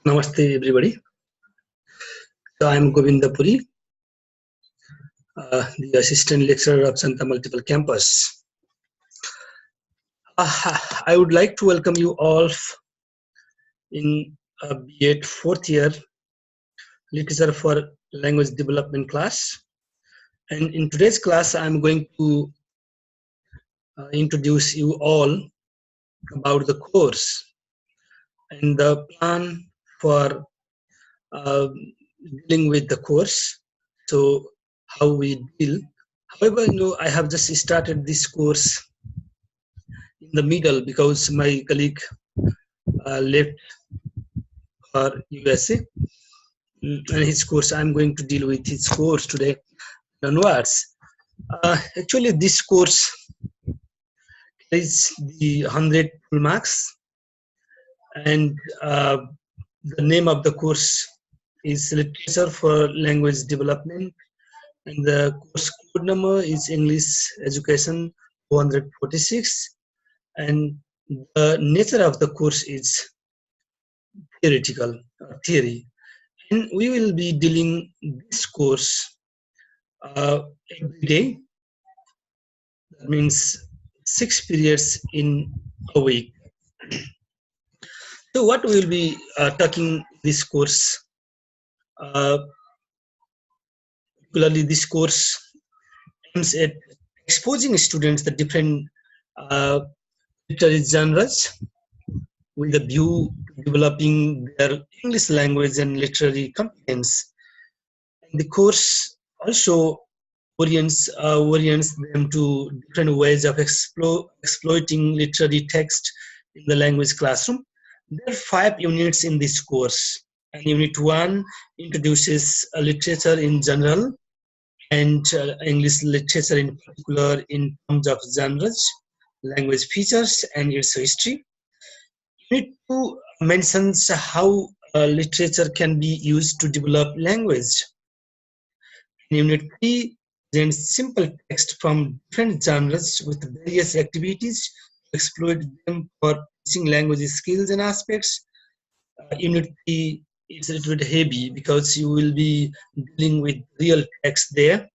Namaste everybody. So I am Govinda Puri, the assistant lecturer of Santa Multiple Campus. I would like to welcome you all in B.Ed 4th year Literature for Language Development class. And in today's class, I'm going to introduce you all about the course and the plan for dealing with the course. So how we deal. However, I have just started this course in the middle because my colleague left for USA and his course. I'm going to deal with his course today onwards. Actually, this course is the 100 full marks, and the name of the course is Literature for Language Development, and the course code number is English Education 246, and the nature of the course is theoretical theory, and we will be dealing this course every day. That means 6 periods in a week. So what we will be talking this course, particularly this course aims at exposing students the different literary genres with a view to developing their English language and literary competence. And the course also orients them to different ways of exploiting literary text in the language classroom. There are 5 units in this course, and Unit 1 introduces literature in general and English literature in particular in terms of genres, language features, and its history. Unit 2 mentions how literature can be used to develop language. Unit 3 presents simple text from different genres with various activities to exploit them for teaching language skills and aspects. Unit 3 is a little bit heavy because you will be dealing with real text there,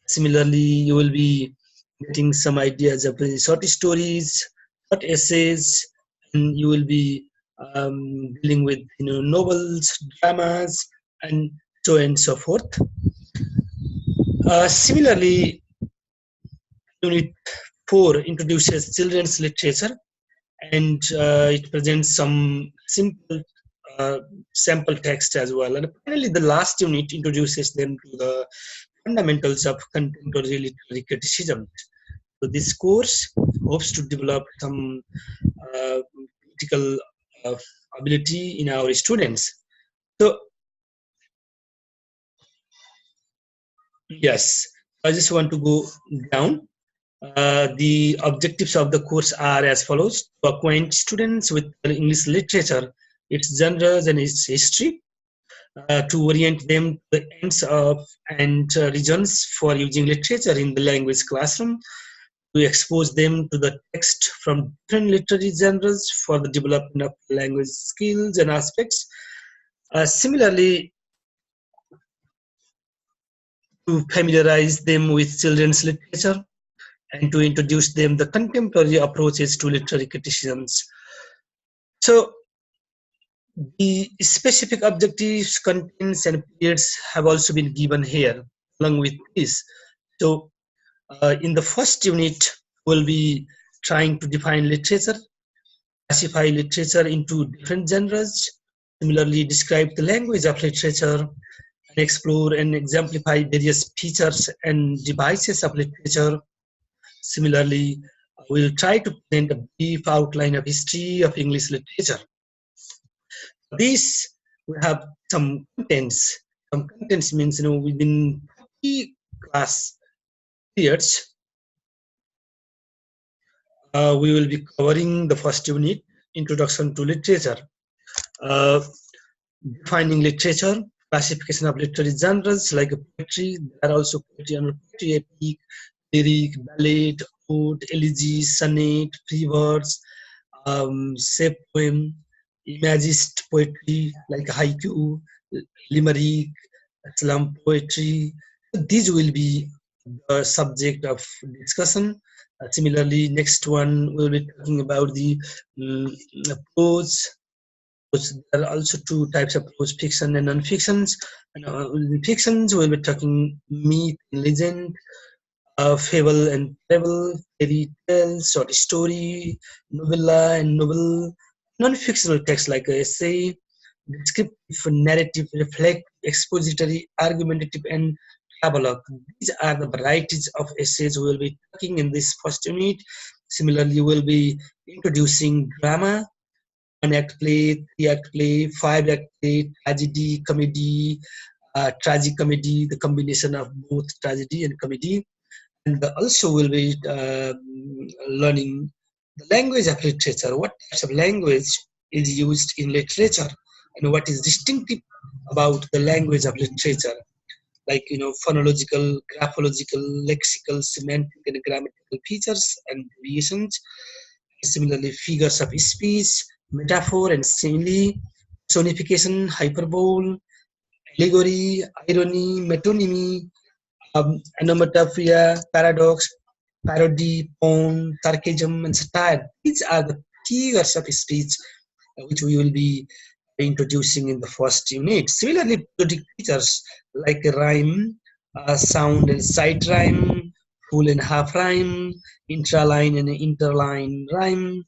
similarly, you will be getting some ideas of short stories, short essays, and you will be dealing with novels, dramas, and so on and so forth. Similarly, Unit 4 introduces children's literature, and it presents some simple sample text as well. And finally, the last unit introduces them to the fundamentals of contemporary literary criticism. So this course hopes to develop some critical ability in our students. So yes, I just want to go down. The objectives of the course are as follows: to acquaint students with English literature, its genres and its history, to orient them to the ends of and regions for using literature in the language classroom, to expose them to the text from different literary genres for the development of language skills and aspects. Similarly, to familiarize them with children's literature and to introduce them the contemporary approaches to literary criticisms. So the specific objectives, contents, and periods have also been given here along with this. So in the first unit, we'll be trying to define literature, classify literature into different genres, similarly describe the language of literature, and explore and exemplify various features and devices of literature. Similarly, we'll try to present a brief outline of history of English literature. These we have some contents. Some contents means within 3 class periods, we will be covering the first unit, Introduction to Literature, defining literature, classification of literary genres like poetry. There are also poetry under poetry, epic, lyric, ballad, ode, elegy, sonnet, free verse, shape poem, imagist poetry like haiku, limerick, slam poetry. These will be the subject of discussion. Similarly, next one we'll be talking about the prose. There are also two types of prose: fiction and non-fictions. And in fictions, we'll be talking myth and legend, fable and parable, fairy tale, short story, novella and novel, non-fictional text like essay, descriptive, narrative, reflect, expository, argumentative, and travelogue. These are the varieties of essays we will be talking in this first unit. Similarly, we'll be introducing drama, one act play, three act play, five act play, tragedy, comedy, tragic comedy, the combination of both tragedy and comedy. And also we'll be learning the language of literature, what types of language is used in literature, and what is distinctive about the language of literature, like phonological, graphological, lexical, semantic, and grammatical features and variations. Similarly, figures of speech, metaphor and simile, personification, hyperbole, allegory, irony, metonymy, onomatopoeia, paradox, parody, poem, sarcasm, and satire. These are the figures of speech which we will be introducing in the first unit. Similarly, poetic features like rhyme, sound and sight rhyme, full and half rhyme, intraline and interline rhyme.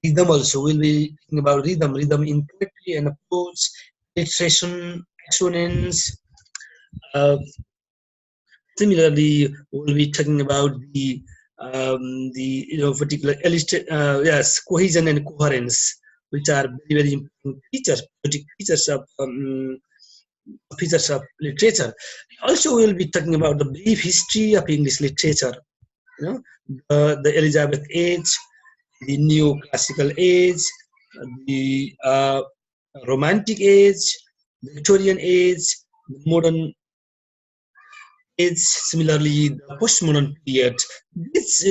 Rhythm also, we'll be talking about rhythm in poetry and prose, alliteration, assonance, uh, similarly, we'll be talking about the particular yes, cohesion and coherence, which are very important features of literature. Also, we'll be talking about the brief history of English literature. You know, the Elizabeth Age, the Neoclassical Age, the Romantic Age, the Victorian Age, the modern is similarly the postmodern period. These,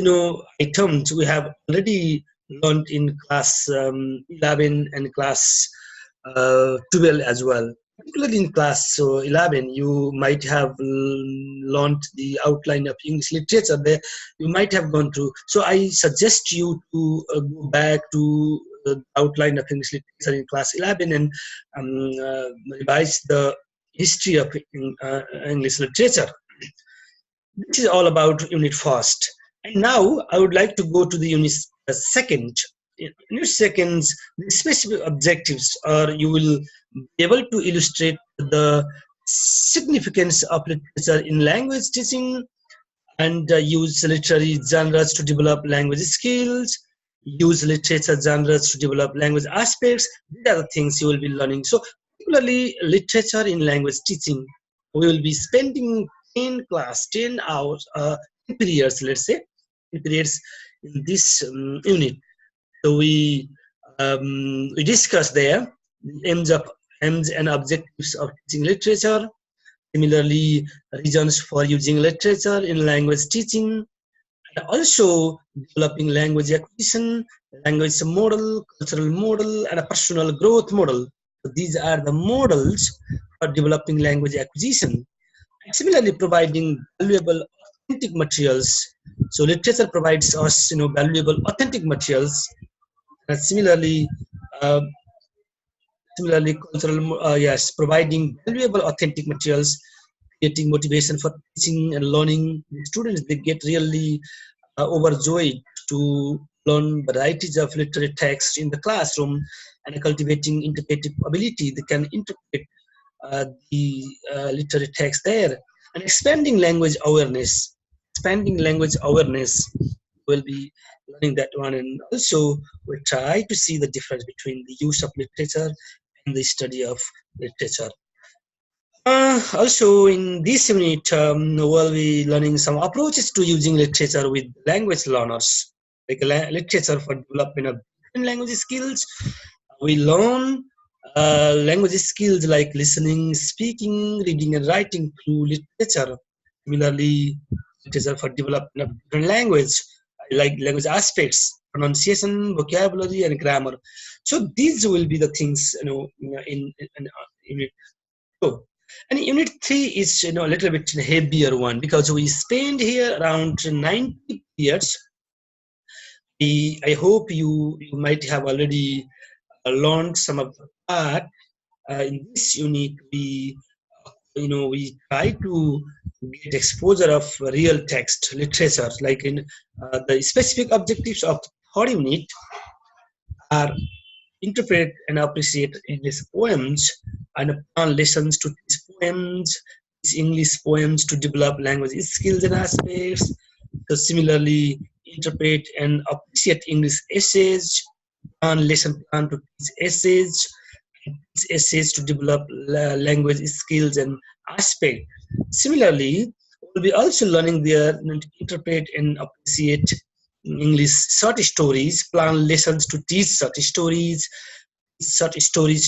items we have already learned in class 11 and class 12 as well. Particularly in class 11, you might have learned the outline of English literature. There, you might have gone through. So I suggest you to go back to the outline of English literature in class 11 and revise the history of English literature. This is all about unit first. And now I would like to go to the unit second. In unit seconds, the specific objectives are you will be able to illustrate the significance of literature in language teaching and use literary genres to develop language skills, use literature genres to develop language aspects. These are the things you will be learning. So particularly literature in language teaching, we will be spending 10 hours, 10 periods, let's say, 10 periods in this unit. So we discuss there the aims and objectives of teaching literature. Similarly, reasons for using literature in language teaching, and also developing language acquisition, language model, cultural model, and a personal growth model. So these are the models for developing language acquisition. And similarly, providing valuable authentic materials. So literature provides us, valuable authentic materials. And uh, similarly, cultural, yes, providing valuable authentic materials, creating motivation for teaching and learning. The students, they get really overjoyed to learn varieties of literary text in the classroom and cultivating interpretive ability. They can interpret the literary text there and expanding language awareness. Expanding language awareness will be learning that one, and also we try to see the difference between the use of literature and the study of literature. Also, in this unit, we'll be learning some approaches to using literature with language learners, like literature for development of different language skills. We learn Language skills like listening, speaking, reading, and writing through literature. Similarly, literature for development of different language, like language aspects, pronunciation, vocabulary, and grammar. So these will be the things in unit two. And unit three is a little bit heavier one because we spend here around 90 years. I hope you might have already learned some of the part. In this unit, we try to get exposure of real text literature. Like in the specific objectives of third unit are interpret and appreciate English poems and plan lessons to these poems, these English poems to develop language skills and aspects. So similarly, interpret and appreciate English essays, plan lesson plan to teach essays, essays to develop language skills and aspect. Similarly, we'll be also learning there to interpret and appreciate English short stories, plan lessons to teach short stories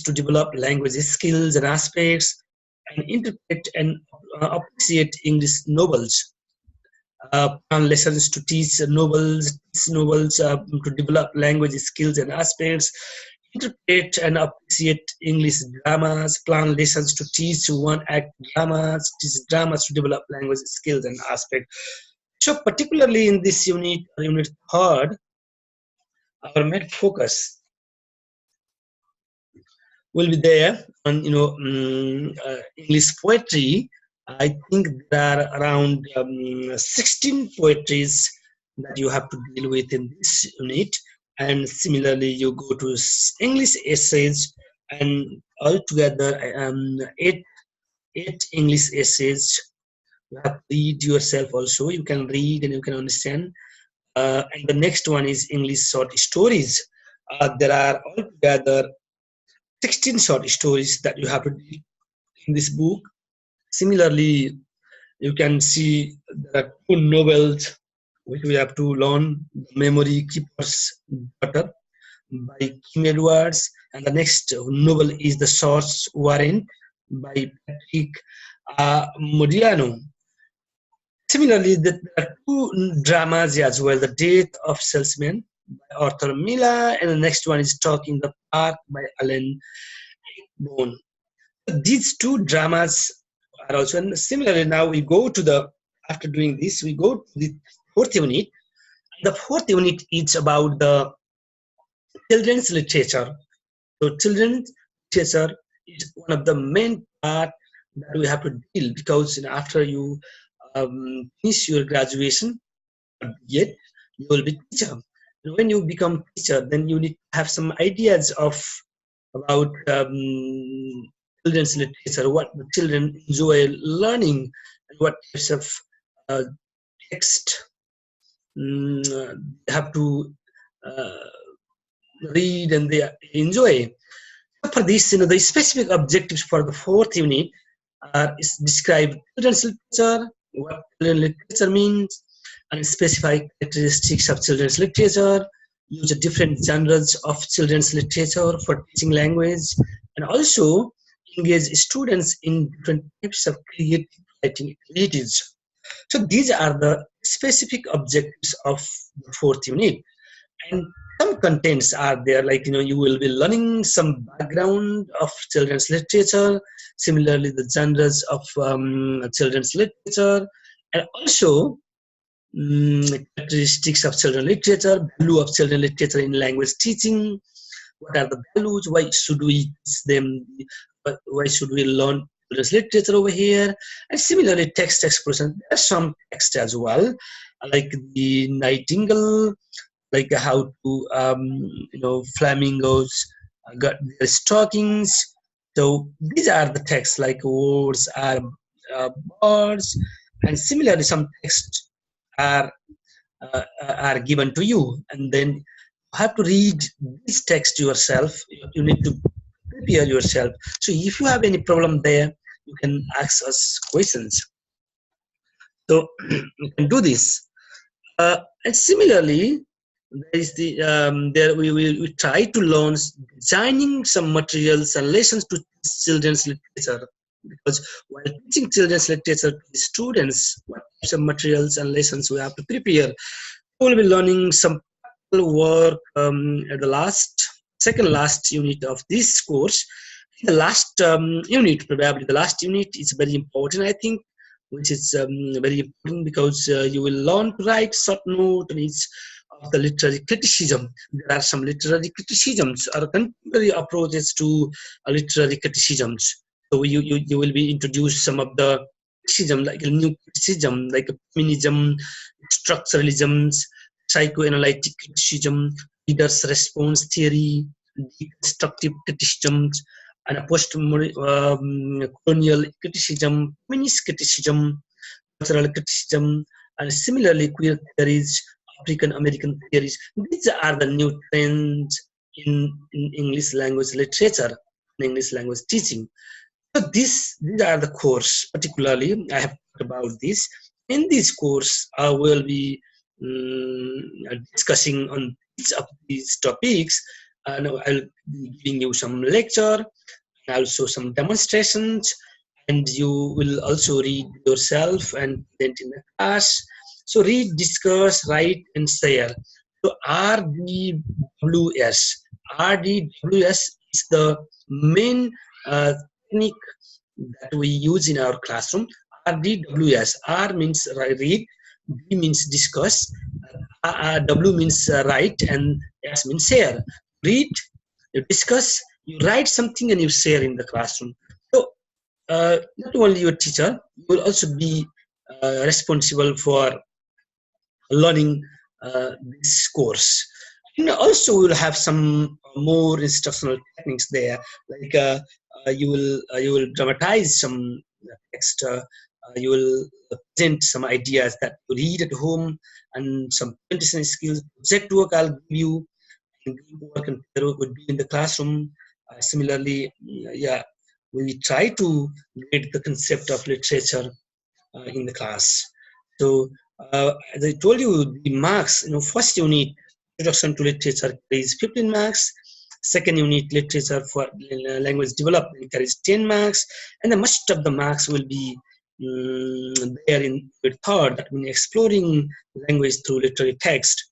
to develop language skills and aspects, and interpret and appreciate English novels. Plan lessons to teach novels to develop language skills and aspects, interpret and appreciate English dramas, plan lessons to teach one-act dramas, teach dramas to develop language skills and aspects. So particularly in this unit third, our main focus will be there on English poetry. I think there are around 16 poetries that you have to deal with in this unit, and similarly you go to English essays, and altogether eight English essays. You have to read yourself also. You can read and you can understand. And the next one is English short stories. There are altogether 16 short stories that you have to read in this book. Similarly, you can see there are two novels which we have to learn. Memory Keeper's Daughter by Kim Edwards, and the next novel is The Search Warrant by Patrick Modiano. Similarly, there are two dramas as well. The Death of Salesman by Arthur Miller, and the next one is Talking the Park by Alan Bone. These two dramas are also, and similarly now we go to after doing this, we go to the fourth unit. The fourth unit is about the children's literature. So children's literature is one of the main part that we have to deal, because after you finish your graduation, yet you will be teacher. And when you become teacher, then you need to have some ideas about children's literature, what the children enjoy learning, and what types of text have to read and they enjoy. For this, the specific objectives for the fourth unit is describe children's literature, what children's literature means, and specify characteristics of children's literature, use different genres of children's literature for teaching language, and also engage students in different types of creative writing activities. So these are the specific objectives of the fourth unit. And some contents are there, like you will be learning some background of children's literature, similarly the genres of children's literature, and also characteristics of children's literature, value of children's literature in language teaching. What are the values? Why should we teach them? Why should we learn children's literature over here? And similarly, text expression. There's some text as well, like the Nightingale, like how to flamingos got their stockings. So these are the texts, like words are birds, and similarly some texts are given to you, and then you have to read this text yourself. You need to prepare yourself. So if you have any problem there, you can ask us questions. So you can do this. And similarly, there is the there we try to learn designing some materials and lessons to children's literature, because while teaching children's literature to the students, what types of materials and lessons we have to prepare, we will be learning some work at the second last unit of this course. The last unit, probably the last unit, is very important, I think, which is very important because you will learn to write short note on each of the literary criticism. There are some literary criticisms or contemporary approaches to literary criticisms. So you will be introduced some of the criticism, like a new criticism, like feminism, structuralisms, psychoanalytic criticism, reader's response theory, deconstructive criticisms, and a post-colonial criticism, feminist criticism, cultural criticism, and similarly queer theories, African American theories. These are the new trends in English language literature, in English language teaching. So these are the course, particularly I have talked about this. In this course, I will be discussing on each of these topics, and I'll be giving you some lecture, also some demonstrations, and you will also read yourself and present in the class. So read, discuss, write, and share. So RDWS is the main technique that we use in our classroom. RDWS. R means read, B means discuss, W means write, and S means share. Read, you discuss, you write something, and you share in the classroom. So not only your teacher, you will also be responsible for learning this course. And also we'll have some more instructional techniques there, like you will dramatize some text, you will present some ideas that you read at home, and some presentation skills. Project work I'll give you, and group work and peer work would be in the classroom. Similarly, yeah, we try to read the concept of literature in the class. So as I told you, the marks, first unit, introduction to literature, is 15 marks. Second unit, literature for language development, carries 10 marks, and the most of the marks will be there in the third, that means exploring language through literary text,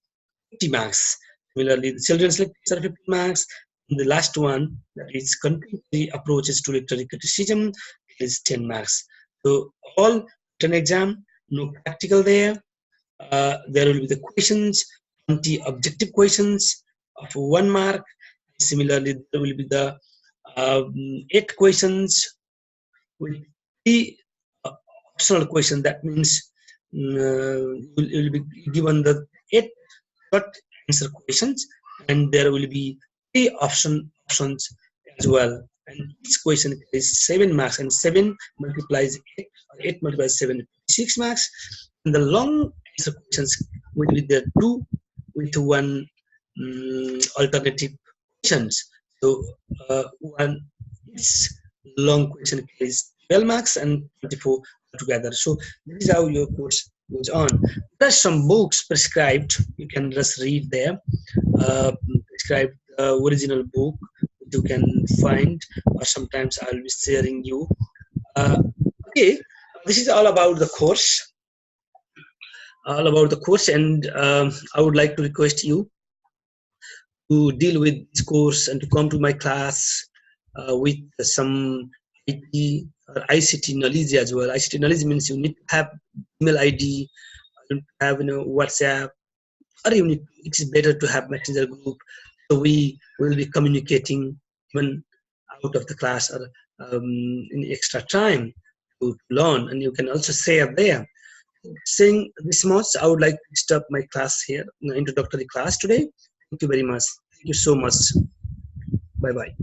50 marks. Similarly, the children's literature, 50 marks. And the last one, that is contemporary approaches to literary criticism, is 10 marks. So all written exam, no practical there. There will be the questions, 20 objective questions of 1 mark. Similarly, there will be the 8 questions with 3 optional questions. That means you will be given the 8 short answer questions, and there will be 3 options as well. And each question is 7 marks, and 7 multiplies 8, or 8 multiplies 7, 6 marks. And the long answer questions will be there 2 with 1 alternative questions. So one each long question is 12 marks and 24 together. So this is how your course goes on. There's some books prescribed. You can just read there. Prescribed original book you can find, or sometimes I'll be sharing you. Okay, this is all about the course. And I would like to request you to deal with this course and to come to my class with some IT or ICT knowledge as well. ICT knowledge means you need to have email ID, you need to have WhatsApp, or it's better to have messenger group. So we will be communicating even out of the class or in extra time to learn, and you can also share there. Saying this much, I would like to stop my class here, introductory class today. Thank you very much. Thank you so much. Bye bye.